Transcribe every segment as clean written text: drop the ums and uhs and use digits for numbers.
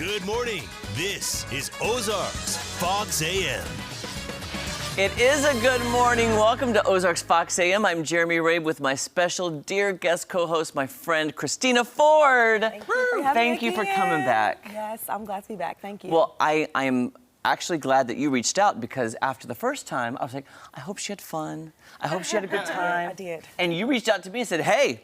Good morning. This is Ozarks Fox AM. It is a good morning. Welcome to Ozarks Fox AM. I'm Jeremy Rabe with my special dear guest co-host, my friend Christina Ford. Thank you for coming back. Yes, I'm glad to be back. Thank you. Well, I'm actually glad that you reached out because after the first time, I was like, I hope she had fun. I hope she had a good time. I did. And you reached out to me and said, hey,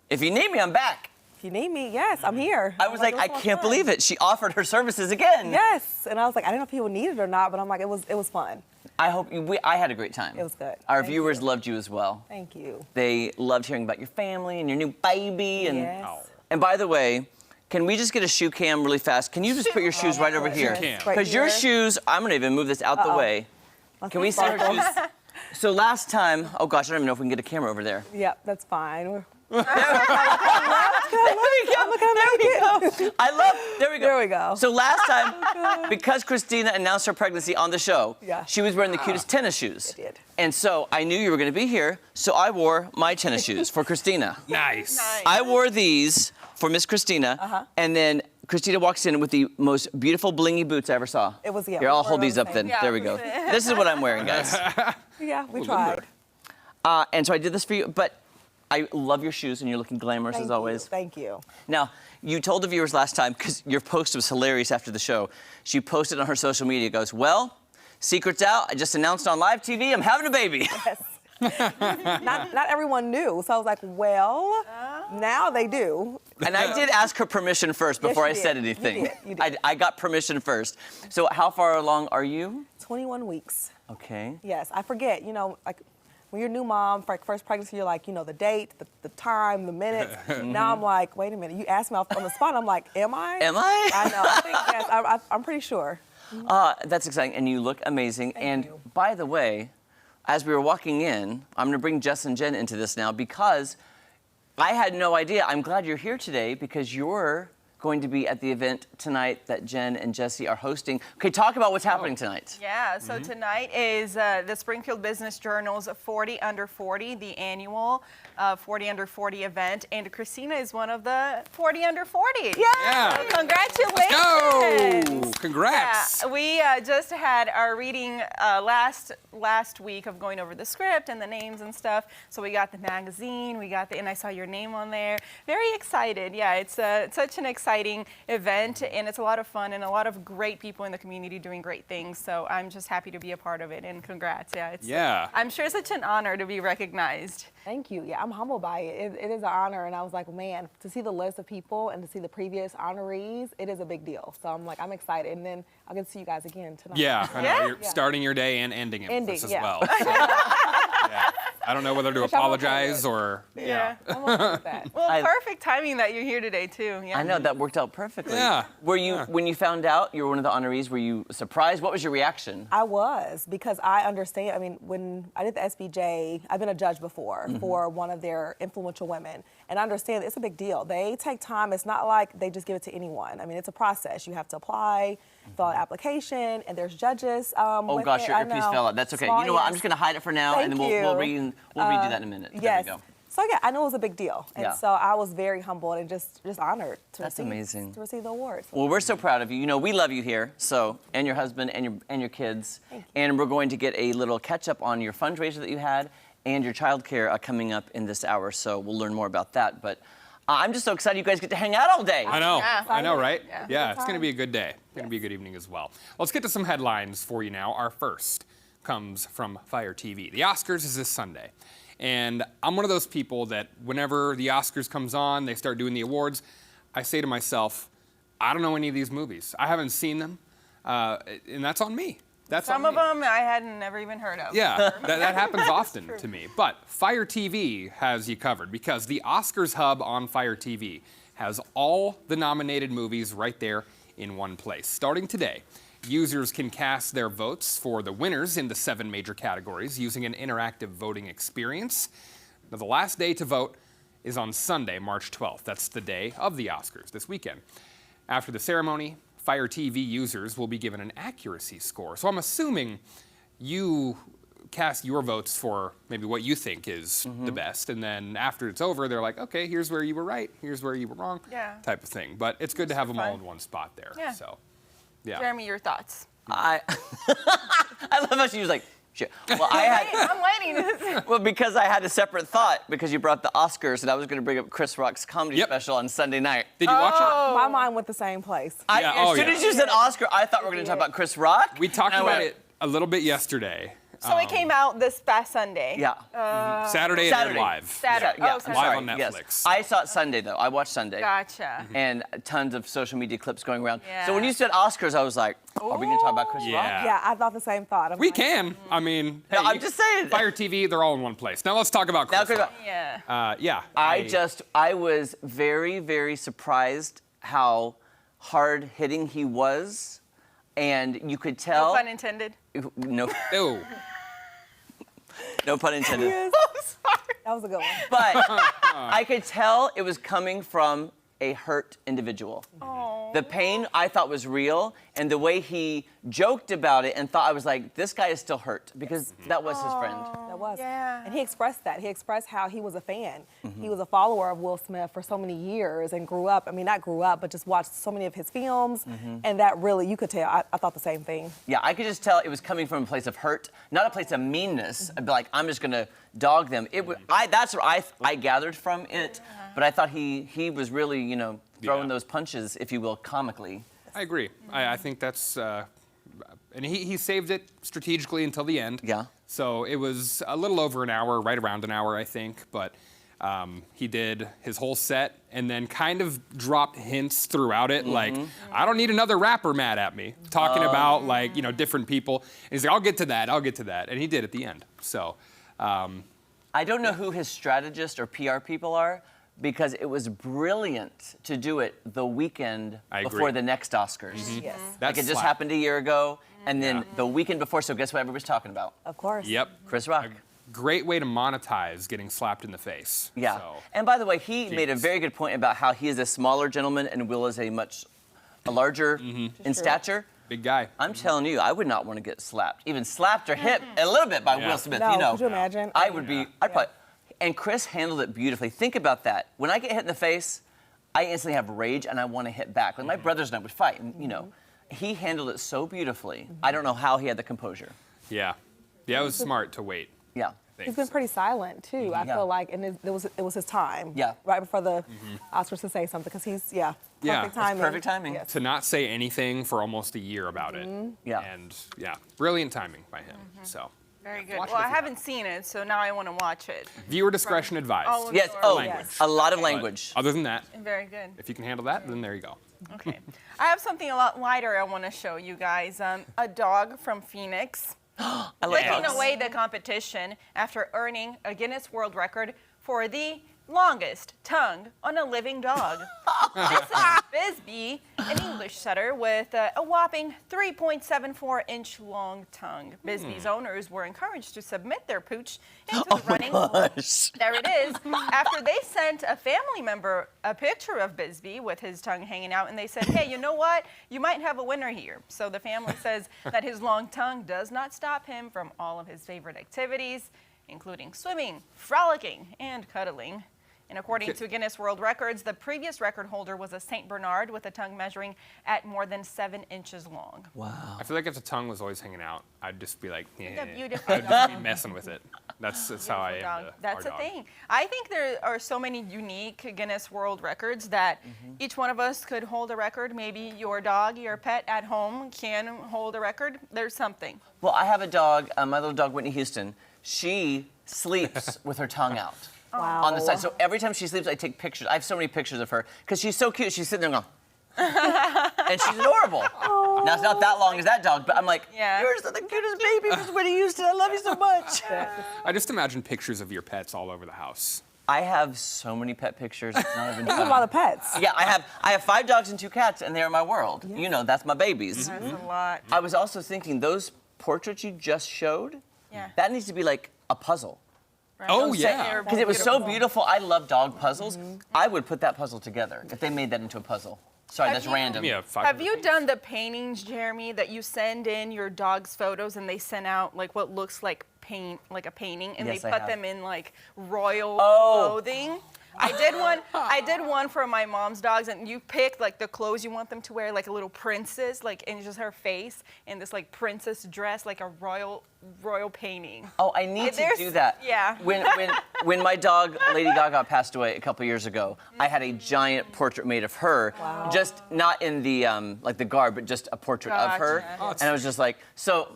if you need me, I'm back. If you need me, yes, I'm here. I was like, I can't believe it. She offered her services again. Yes, and I was like, I didn't know if people needed it or not, but I'm like, it was fun. I hope I had a great time. It was good. Our Thank viewers you. loved you as well. Thank you. They loved hearing about your family and your new baby. And, Yes. and by the way, can we just get a shoe cam really fast? Can you just put your shoes right over here? Yes, Because your shoes, I'm gonna even move this out the way. Can we see her shoes? So last time, oh gosh, I don't even know if we can get a camera over there. Yep, that's fine. There we go. There we go. There we go. So last time, because Christina announced her pregnancy on the show, she was wearing the cutest tennis shoes. I did. And so I knew you were going to be here, so I wore my tennis shoes for Christina. Nice. I wore these for Miss Christina, and then Christina walks in with the most beautiful blingy boots I ever saw. It was, yeah. Here, I'll hold these up then. Yeah. There we go. This is what I'm wearing, guys. Yeah, we tried. And so I did this for you, but I love your shoes, and you're looking glamorous as always. Thank you. Now, you told the viewers last time, because your post was hilarious after the show, she posted on her social media, goes, well, secret's out, I just announced on live TV, I'm having a baby. Yes. not everyone knew, so I was like, well, now they do. And I did ask her permission first before I you said did. anything. You did. I got permission first. So how far along are you? 21 weeks. Okay. Yes, I forget, like, when you're a new mom, for first pregnancy, you're like, the date, the time, the minutes. Now I'm like, wait a minute. You asked me on the spot. I'm like, am I? Am I? I know. I think, yes, I'm pretty sure. That's exciting, and you look amazing. Thank you. By the way, as we were walking in, I'm gonna bring Jess and Jen into this now because I had no idea. I'm glad you're here today because you're going to be at the event tonight that Jen and Jesse are hosting. Okay, talk about what's happening tonight. Yeah, so tonight is the Springfield Business Journal's 40 Under 40, the annual 40 Under 40 event, and Christina is one of the 40 Under 40. Yeah. So congratulations. Let's go. Congrats. Yeah, we just had our reading last week of going over the script and the names and stuff. So we got the magazine, and I saw your name on there. Very excited. Yeah, it's such an exciting event, and it's a lot of fun and a lot of great people in the community doing great things. So I'm just happy to be a part of it, and congrats. Yeah, I'm sure it's such an honor to be recognized. Thank you. Yeah, I'm humbled by it. It is an honor, and I was like, man, to see the list of people and to see the previous honorees, it is a big deal. So I'm like, I'm excited, and then I'll get to see you guys again tonight. Yeah, I know. You're starting your day and ending it with this as well. Yeah. I don't know whether to apologize or. I'm okay with that. Well, perfect timing that you're here today too. Yeah. I know, that worked out perfectly. Yeah. Were you, when you found out you were one of the honorees, were you surprised? What was your reaction? I was, because I understand. I mean, when I did the SBJ, I've been a judge before for one of their influential women, and I understand it's a big deal. They take time. It's not like they just give it to anyone. I mean, it's a process. You have to apply, fill out an application, and there's judges. Oh gosh, your earpiece fell out. That's okay. You know what? I'm just gonna hide it for now, and then we'll redo that in a minute. Yes. There we go. So yeah, I know it was a big deal, and so I was very humbled and just honored to amazing. to receive the award. Well, we're so proud of you. You know, we love you here. So, and your husband and your kids. Thank you. And we're going to get a little catch up on your fundraiser that you had and your childcare coming up in this hour. So we'll learn more about that. But I'm just so excited you guys get to hang out all day. I know. Yeah. I know, right? Yeah. It's going to be a good day. It's going to be a good evening as well. Let's get to some headlines for you now. Our first comes from Fire TV. The Oscars is this Sunday. And I'm one of those people that whenever the Oscars comes on, they start doing the awards, I say to myself, I don't know any of these movies. I haven't seen them, and that's on me. Some of them I hadn't never even heard of. Yeah, that happens often to me. But Fire TV has you covered because the Oscars hub on Fire TV has all the nominated movies right there in one place. Starting today, users can cast their votes for the winners in the 7 major categories using an interactive voting experience. Now, the last day to vote is on Sunday, March 12th. That's the day of the Oscars this weekend. After the ceremony, Fire TV users will be given an accuracy score. So I'm assuming you cast your votes for maybe what you think is the best, and then after it's over, they're like, okay, here's where you were right, here's where you were wrong, type of thing. But it's good to have them all in one spot there. Yeah. So, yeah. Jeremy, your thoughts? I love how she was like, shit. Well, I had. I'm waiting. Well, because I had a separate thought because you brought the Oscars, and I was going to bring up Chris Rock's comedy special on Sunday night. Did you watch it? My mind went the same place. As soon as you said Oscar, I thought we were going to talk about Chris Rock. We talked about it a little bit yesterday. So it came out this past Sunday. Yeah. Saturday. Live. Saturday. Yeah, Oh, Saturday. Live on Yes. Netflix. I saw it Sunday, though. I watched Sunday. Gotcha. And tons of social media clips going around. Yeah. So when you said Oscars, I was like, are we going to talk about Chris Rock? Yeah, I thought the same thought. I'm We like, can. I mean, No, hey, I'm just saying. Fire TV, they're all in one place. Now let's talk about Now, Chris Chris Rock. Rock. Yeah. I was very, very surprised how hard hitting he was. And you could No tell. pun intended. No, Ew. no pun intended. Yes. That was a good one. But I could tell it was coming from a hurt individual. Oh. The pain I thought was real, and the way he joked about it and thought, I was like, this guy is still hurt because that was his friend. That was. Yeah. And he expressed that. He expressed how he was a fan. He was a follower of Will Smith for so many years and grew up. I mean, not grew up, but just watched so many of his films. And that really, you could tell. I thought the same thing. Yeah, I could just tell it was coming from a place of hurt, not a place of meanness. I'd be like, I'm just gonna dog them. That's what I gathered from it. But I thought he was really, throwing those punches, if you will, comically. I agree. I think that's, and he saved it strategically until the end. Yeah. So it was a little over an hour, right around an hour, I think. But he did his whole set and then kind of dropped hints throughout it, like, I don't need another rapper mad at me, talking about different people. And he's like, I'll get to that, and he did at the end. So. I don't know who his strategist or PR people are, because it was brilliant to do it the weekend before the next Oscars. Yes. Like it just happened a year ago, and then the weekend before, so guess what everybody's talking about? Of course. Yep. Chris Rock. Great way to monetize getting slapped in the face. Yeah. So, And by the way, he made a very good point about how he is a smaller gentleman and Will is a larger in stature. big guy. I'm telling you, I would not want to get slapped, even slapped or hit a little bit by Will Smith. No, could you imagine? I would be. I'd probably. And Chris handled it beautifully. Think about that. When I get hit in the face, I instantly have rage and I want to hit back. Like my brothers and I would fight, and he handled it so beautifully. I don't know how he had the composure. Yeah. Yeah, it was smart to wait. Yeah. He's been pretty silent too. I feel like, and it was his time. Yeah. Right before the Oscars to say something, because he's perfect timing. Perfect timing. Yes. To not say anything for almost a year about it. Yeah. And brilliant timing by him. So. Very good. Watch it Well, if I you haven't seen it, so now I want to watch it. Viewer discretion advised. All of Yes. your Oh, language. a lot of But language. other than that, Very good. if you can handle that, then there you go. Okay. I have something a lot lighter I want to show you guys. A dog from Phoenix I like taking dogs. away the competition after earning a Guinness World Record for the longest tongue on a living dog. This is Bisbee, an English setter with a whopping 3.74-inch long tongue. Bisbee's owners were encouraged to submit their pooch into the running. Gosh. There it is. After they sent a family member a picture of Bisbee with his tongue hanging out, and they said, hey, you know what? You might have a winner here. So the family says that his long tongue does not stop him from all of his favorite activities, including swimming, frolicking, and cuddling. And according to Guinness World Records, the previous record holder was a St. Bernard with a tongue measuring at more than 7 inches long. Wow. I feel like if the tongue was always hanging out, I'd just be like, a beautiful I'd just be messing with it. That's how I am. Dog. To That's our a dog. thing. I think there are so many unique Guinness World Records that each one of us could hold a record. Maybe your dog, your pet at home can hold a record. There's something. Well, I have a dog, my little dog, Whitney Houston. She sleeps with her tongue out. Wow. On the side. So every time she sleeps, I take pictures. I have so many pictures of her because she's so cute. She's sitting there going, and she's adorable. Now, it's not that long as that dog, but I'm like, Yeah. you're the cutest baby, Miss Whitney Houston. I love you so much. I just imagine pictures of your pets all over the house. I have so many pet pictures. It's not even He has a lot funny. of pets. Yeah, I have 5 dogs and 2 cats, and they're my world. That's my babies. That's a lot. I was also thinking those portraits you just showed, Yeah. that needs to be like a puzzle. Right. Oh, Those yeah. are Because it was so beautiful. I love dog puzzles. I would put that puzzle together if they made that into a puzzle. Sorry, Have that's you- random. Yeah, Have you done the paintings, Jeremy, that you send in your dog's photos and they send out like what looks like paint like a painting, and Yes, they I put have. them in like royal Oh. clothing. I did one for my mom's dogs, and you pick like the clothes you want them to wear, like a little princess, like and just her face in this like princess dress, like a royal painting. Oh, I need to There's- do that. yeah. When my dog Lady Gaga passed away a couple years ago, I had a giant portrait made of her, just not in the like the garb, but just a portrait of her, Gotcha. and I was just like, so.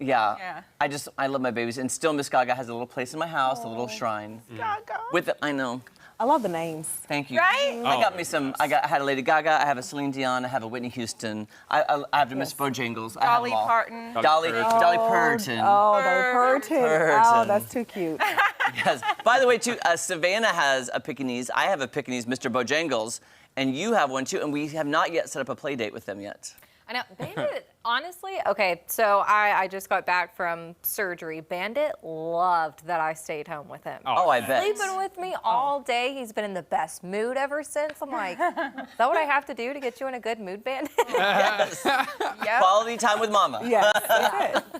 Yeah. Yeah. I love my babies, and still Miss Gaga has a little place in my house, a little shrine. Gaga. With it, I know. I love the names. Thank you. Right? I got me some. I had a Lady Gaga. I have a Celine Dion. I have a Whitney Houston. I have a Miss Bojangles. I have Dolly them all. Parton. Dolly Parton. Oh, the Purton. Oh, Purton. that's too cute. Yes. By the way, too, Savannah has a Pekingese. I have a Pekingese, Mr. Bojangles, and you have one too. And we have not yet set up a play date with them yet. I know. Bandit, honestly, okay, so I just got back from surgery. Bandit loved that I stayed home with him. Oh, I bet. Sleeping with me all day. He's been in the best mood ever since. I'm like, is that what I have to do to get you in a good mood, Bandit? Yes. Yep. Quality time with Mama. Yes, that's it.